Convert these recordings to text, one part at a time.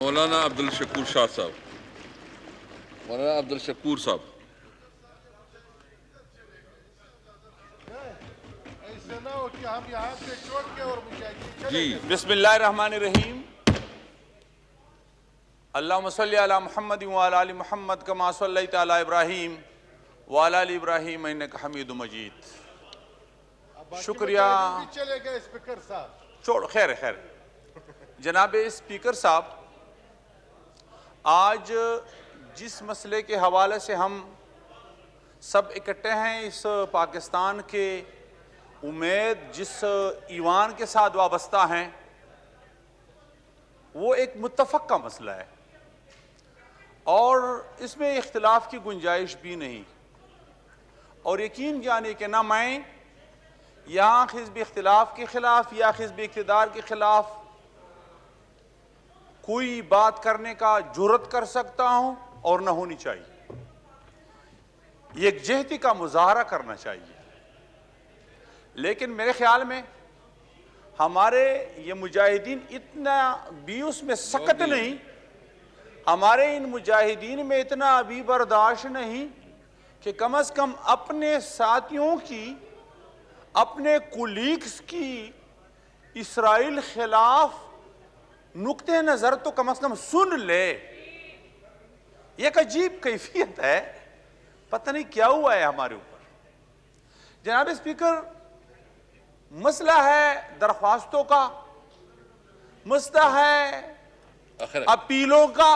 مولانا عبد الشکور شاہ صاحب. مولانا عبد الشکور صاحب. جی بسم اللہ الرحمن الرحیم. اللہم صلی علی محمد وعلی آل محمد کما صلیت علی ابراہیم وعلی آل ابراہیم انک حمید مجید. شکریہ. چھوڑ خیر خیر. جناب اسپیکر صاحب، آج جس مسئلے کے حوالے سے ہم سب اکٹھے ہیں، اس پاکستان کے امید جس ایوان کے ساتھ وابستہ ہیں، وہ ایک متفق کا مسئلہ ہے اور اس میں اختلاف کی گنجائش بھی نہیں. اور یقین جانے کہ نہ میں یہاں حزب اختلاف کے خلاف یا حزب اقتدار کے خلاف کوئی بات کرنے کا جرات کر سکتا ہوں اور نہ ہونی چاہیے. یکجہتی کا مظاہرہ کرنا چاہیے. لیکن میرے خیال میں ہمارے یہ مجاہدین اتنا بھی اس میں سخت نہیں، ہمارے ان مجاہدین میں اتنا بھی برداشت نہیں کہ کم از کم اپنے ساتھیوں کی، اپنے کولیگز کی اسرائیل خلاف نقطہ نظر تو کم از کم سن لے. یہ ایک عجیب کیفیت ہے، پتہ نہیں کیا ہوا ہے ہمارے اوپر. جناب اسپیکر، مسئلہ ہے درخواستوں کا، مسئلہ ہے اپیلوں کا،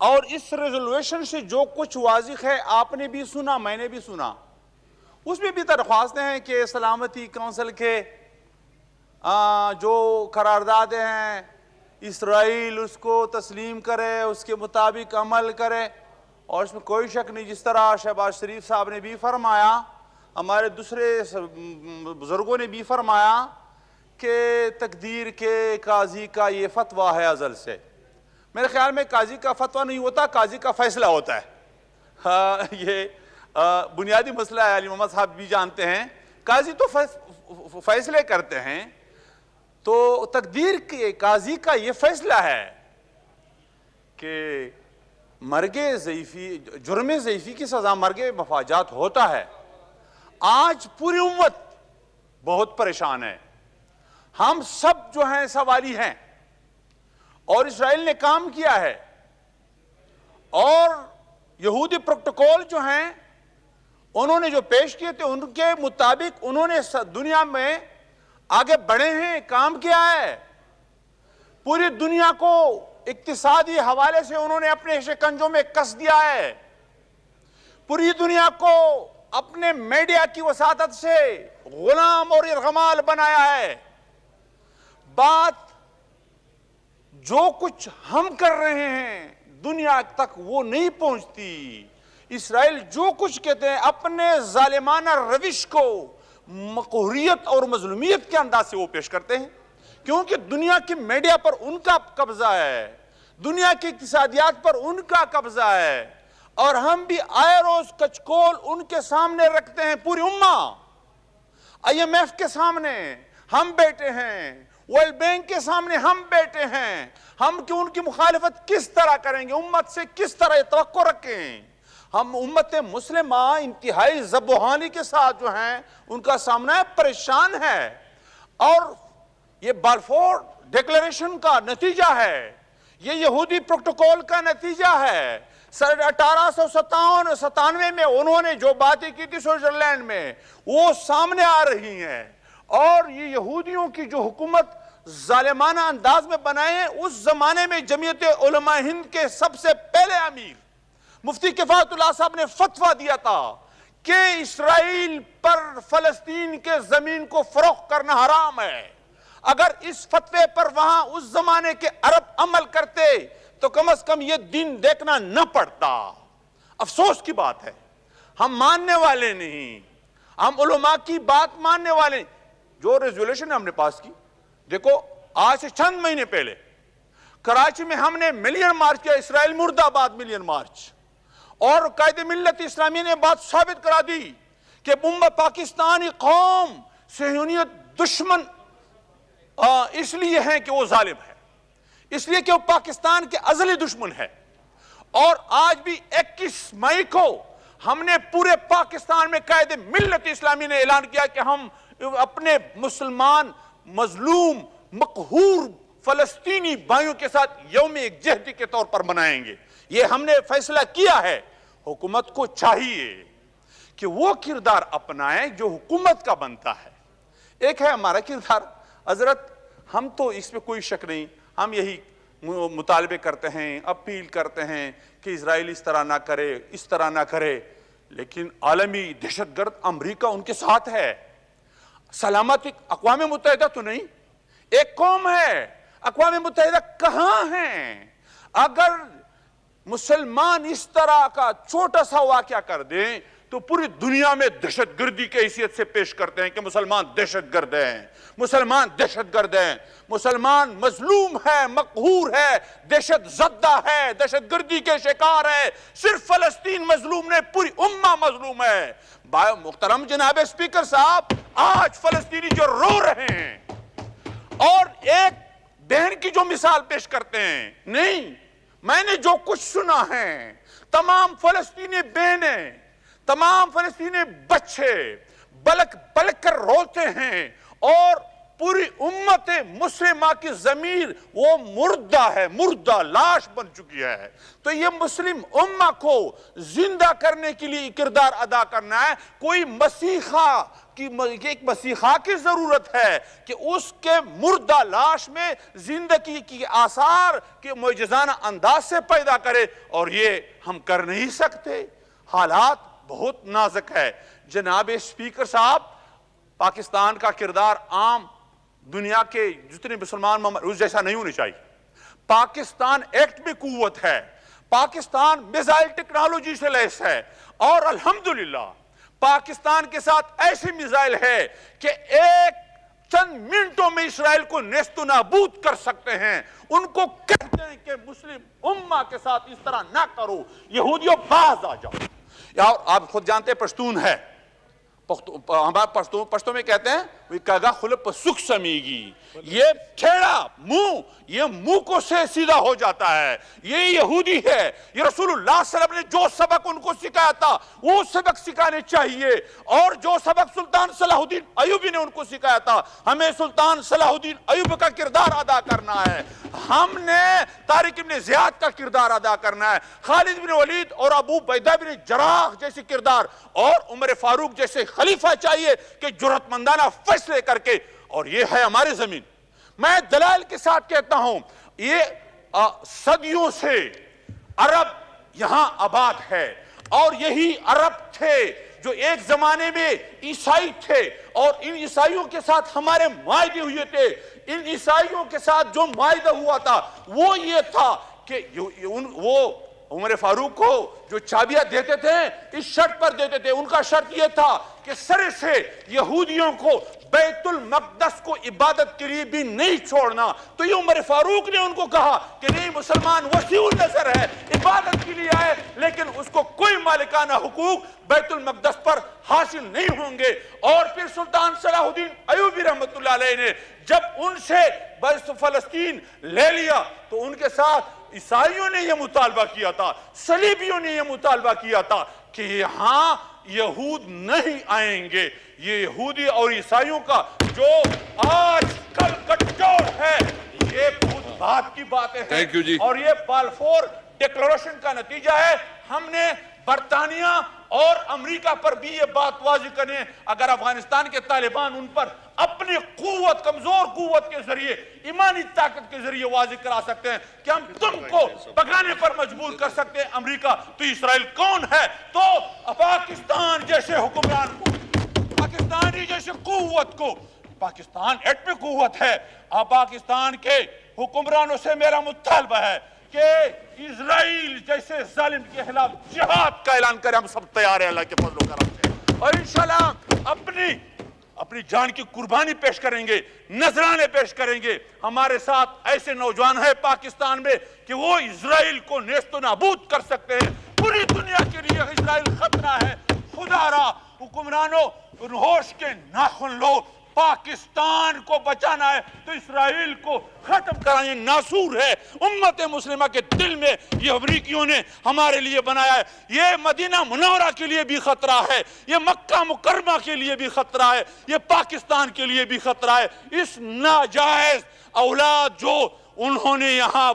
اور اس ریزولوشن سے جو کچھ واضح ہے آپ نے بھی سنا، میں نے بھی سنا. اس میں بھی درخواستیں ہیں کہ سلامتی کونسل کے جو قراردادیں ہیں اسرائیل اس کو تسلیم کرے، اس کے مطابق عمل کرے. اور اس میں کوئی شک نہیں، جس طرح شہباز شریف صاحب نے بھی فرمایا، ہمارے دوسرے بزرگوں نے بھی فرمایا کہ تقدیر کے قاضی کا یہ فتویٰ ہے ازل سے. میرے خیال میں قاضی کا فتویٰ نہیں ہوتا، قاضی کا فیصلہ ہوتا ہے. یہ بنیادی مسئلہ ہے، علی محمد صاحب بھی جانتے ہیں. قاضی تو فیصلے کرتے ہیں، تو تقدیر کے قاضی کا یہ فیصلہ ہے کہ مرگ ضعیفی، جرم ضعیفی کی سزا مرگ مفاجات ہوتا ہے. آج پوری امت بہت پریشان ہے، ہم سب جو ہیں سوالی ہیں، اور اسرائیل نے کام کیا ہے، اور یہودی پروٹوکول جو ہیں انہوں نے جو پیش کیے تھے ان کے مطابق انہوں نے دنیا میں آگے بڑھے ہیں، کام کیا ہے. پوری دنیا کو اقتصادی حوالے سے انہوں نے اپنے شکنجوں میں کس دیا ہے. پوری دنیا کو اپنے میڈیا کی وساطت سے غلام اور ارغمال بنایا ہے. بات جو کچھ ہم کر رہے ہیں دنیا تک وہ نہیں پہنچتی. اسرائیل جو کچھ کہتے ہیں اپنے ظالمانہ روش کو مقہوریت اور مظلومیت کے انداز سے وہ پیش کرتے ہیں، کیونکہ دنیا کی میڈیا پر ان کا قبضہ ہے، دنیا کی اقتصادیات پر ان کا قبضہ ہے، اور ہم بھی آئے روز کچکول ان کے سامنے رکھتے ہیں. پوری امہ IMF کے سامنے ہم بیٹھے ہیں، ورلڈ بینک کے سامنے ہم بیٹھے ہیں. ہم کہ ان کی مخالفت کس طرح کریں گے، امت سے کس طرح توقع رکھیں. ہم امت مسلمہ انتہائی ذبحانی کے ساتھ جو ہیں ان کا سامنا پریشان ہے، اور یہ بالفور ڈیکلیریشن کا نتیجہ ہے، یہ یہودی پروٹوکول کا نتیجہ ہے. 1897 میں انہوں نے جو باتیں کی تھی سوئٹزرلینڈ میں وہ سامنے آ رہی ہیں، اور یہ یہودیوں کی جو حکومت ظالمانہ انداز میں بنائے ہیں. اس زمانے میں جمعیت علماء ہند کے سب سے پہلے امیر مفتی کفایت اللہ صاحب نے فتویٰ دیا تھا کہ اسرائیل پر فلسطین کے زمین کو فروخت کرنا حرام ہے. اگر اس فتوے پر وہاں اس زمانے کے عرب عمل کرتے تو کم از کم یہ دن دیکھنا نہ پڑتا. افسوس کی بات ہے، ہم ماننے والے نہیں، ہم علماء کی بات ماننے والے نہیں. جو ریزولوشن ہم نے پاس کی، دیکھو آج سے چند مہینے پہلے کراچی میں ہم نے ملین مارچ کیا، اسرائیل مرد آباد ملین مارچ، اور قائد ملت اسلامی نے بات ثابت کرا دی کہ پاکستانی قوم صہیونیت دشمن اس لیے ہیں کہ وہ ظالم ہے. اس لیے کہ وہ پاکستان کے ازلی دشمن ہے. اور آج بھی 21 مئی کو ہم نے پورے پاکستان میں قائد ملت اسلامی نے اعلان کیا کہ ہم اپنے مسلمان مظلوم مقہور فلسطینی بھائیوں کے ساتھ یوم یکجہتی کے طور پر منائیں گے. یہ ہم نے فیصلہ کیا ہے. حکومت کو چاہیے کہ وہ کردار اپنائیں جو حکومت کا بنتا ہے. ایک ہے ہمارا کردار. حضرت ہم تو اس میں کوئی شک نہیں, ہم یہی مطالبے کرتے ہیں, اپیل کرتے ہیں کہ اسرائیل اس طرح نہ کرے, اس طرح نہ کرے, لیکن عالمی دہشت گرد امریکہ ان کے ساتھ ہے. سلامتی اقوام متحدہ تو نہیں, ایک قوم ہے. اقوام متحدہ کہاں ہیں؟ اگر مسلمان اس طرح کا چھوٹا سا واقعہ کر دیں تو پوری دنیا میں دہشت گردی کے حیثیت سے پیش کرتے ہیں کہ مسلمان دہشت گرد ہیں, مسلمان دہشت گرد ہیں, مسلمان مظلوم ہے, مقہور ہے, دہشت زدہ ہے, دہشت گردی کے شکار ہے. صرف فلسطین مظلوم نہیں, پوری امہ مظلوم ہے. محترم جناب اسپیکر صاحب, آج فلسطینی جو رو رہے ہیں اور ایک بہن کی جو مثال پیش کرتے ہیں, نہیں, میں نے جو کچھ سنا ہے, تمام فلسطینی بہنیں, تمام فلسطینی بچے بلک بلک کر روتے ہیں اور پوری امت مسلمہ کی ضمیر وہ مردہ ہے, مردہ لاش بن چکی ہے. تو یہ مسلم امہ کو زندہ کرنے کے لیے کردار ادا کرنا ہے. کوئی مسیحا کی ایک مسیحا کی ضرورت ہے کہ اس کے مردہ لاش میں زندگی کی آثار کے معجزانہ انداز سے پیدا کرے, اور یہ ہم کر نہیں سکتے. حالات بہت نازک ہے. جناب اسپیکر صاحب, پاکستان کا کردار عام دنیا کے جتنے مسلمان اس جیسا نہیں ہونے چاہیے. پاکستان ایکٹ میں قوت ہے, پاکستان میزائل ٹیکنالوجی سے لیس ہے, اور الحمدللہ پاکستان کے ساتھ ایسی میزائل ہے کہ ایک چند منٹوں میں اسرائیل کو نیست و نابود کر سکتے ہیں. ان کو کہتے ہیں کہ مسلم امہ کے ساتھ اس طرح نہ کرو, یہودیوں باز آ جاؤ. آپ خود جانتے ہیں پشتون ہے, ہمارے پشتوں میں کہتے ہیں وہ کہا خلپ سکھ سمیگی, یہ کھیڑا منہ, یہ منہ کو سے سیدھا ہو جاتا ہے. یہ یہودی ہے. یہ رسول اللہ صلی اللہ علیہ وسلم نے جو سبق ان کو سکھایا تھا وہ سبق سکھانے چاہیے, اور جو سبق سلطان صلاح الدین ایوبی نے ان کو سکھایا تھا, ہمیں سلطان صلاح الدین ایوبی کا کردار ادا کرنا ہے. ہم نے طارق ابن زیاد کا کردار ادا کرنا ہے, خالد بن ولید اور ابو عبیدہ بن جراح جیسی کردار, اور عمر فاروق جیسے خلیفہ چاہیے کہ جرأت مندانہ فیصلے کر کے. اور یہ ہے ہماری زمین. میں دلائل کے ساتھ کہتا ہوں, یہ صدیوں سے عرب یہاں آباد ہے, اور یہی عرب تھے جو ایک زمانے میں عیسائی تھے, اور ان عیسائیوں کے ساتھ ہمارے معاہدے ہوئے تھے. ان عیسائیوں کے ساتھ جو معاہدہ ہوا تھا وہ یہ تھا کہ وہ عمر فاروق کو جو چابیاں دیتے تھے اس شرط پر دیتے تھے, ان کا شرط یہ تھا کہ سرے سے یہودیوں کو بیت المقدس کو عبادت کے لیے بھی نہیں چھوڑنا. تو یہ عمر فاروق نے ان کو کہا کہ نہیں, مسلمان وسیع النظر ہے, عبادت کے لیے آئے, لیکن اس کو کوئی مالکانہ حقوق بیت المقدس پر حاصل نہیں ہوں گے. اور پھر سلطان صلاح الدین ایوبی رحمت اللہ علیہ نے جب ان سے فلسطین لے لیا تو ان کے ساتھ عیسائیوں نے یہ مطالبہ کیا تھا, صلیبیوں نے یہ مطالبہ کیا تھا کہ یہاں یہود نہیں آئیں گے. یہ یہودی اور عیسائیوں کا جو آج کل گٹجوڑ ہے یہ بہت بات کی باتیں ہیں, اور یہ بالفور ڈیکلریشن کا نتیجہ ہے. ہم نے برطانیہ اور امریکہ پر بھی یہ بات واضح کرنی ہے, اگر افغانستان کے طالبان ان پر اپنی قوت, کمزور قوت کے ذریعے, ایمانی طاقت کے ذریعے واضح کرا سکتے ہیں کہ ہم تم کو بگانے پر مجبور کر سکتے ہیں امریکہ, تو اسرائیل کون ہے؟ تو پاکستان جیسے حکمران کو, پاکستانی جیسے قوت کو, پاکستان ایٹ میں قوت ہے. اب پاکستان کے حکمرانوں سے میرا مطالبہ ہے کہ اسرائیل جیسے ظالم کے خلاف جہاد کا اعلان کرے. ہم سب تیار ہیں اللہ کے فضل و کرم سے, اور انشاءاللہ اپنی جان کی قربانی پیش کریں گے, نذرانے پیش کریں گے. ہمارے ساتھ ایسے نوجوان ہیں پاکستان میں کہ وہ اسرائیل کو نیست و نابود کر سکتے ہیں. پوری دنیا کے لیے اسرائیل خطرہ ہے. خدا را حکمرانوں ہوش کے ناخن لو, پاکستان کو بچانا ہے تو اسرائیل کو ختم کرانا. یہ ناسور ہے امت مسلمہ کے دل میں. یہ امریکیوں نے ہمارے لیے بنایا ہے. یہ مدینہ منورہ کے لیے بھی خطرہ ہے, یہ مکہ مکرمہ کے لیے بھی خطرہ ہے, یہ پاکستان کے لیے بھی خطرہ ہے. اس ناجائز اولاد جو انہوں نے یہاں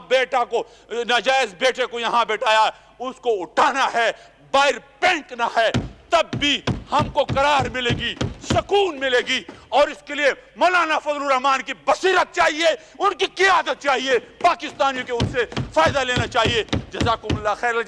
ناجائز بیٹے کو یہاں بٹھایا اس کو اٹھانا ہے, باہر پھینکنا ہے. تب بھی ہم کو قرار ملے گی, سکون ملے گی. اور اس کے لیے مولانا فضل الرحمان کی بصیرت چاہیے, ان کی قیادت چاہیے, پاکستانیوں کے ان سے فائدہ لینا چاہیے. جزاکم اللہ خیر.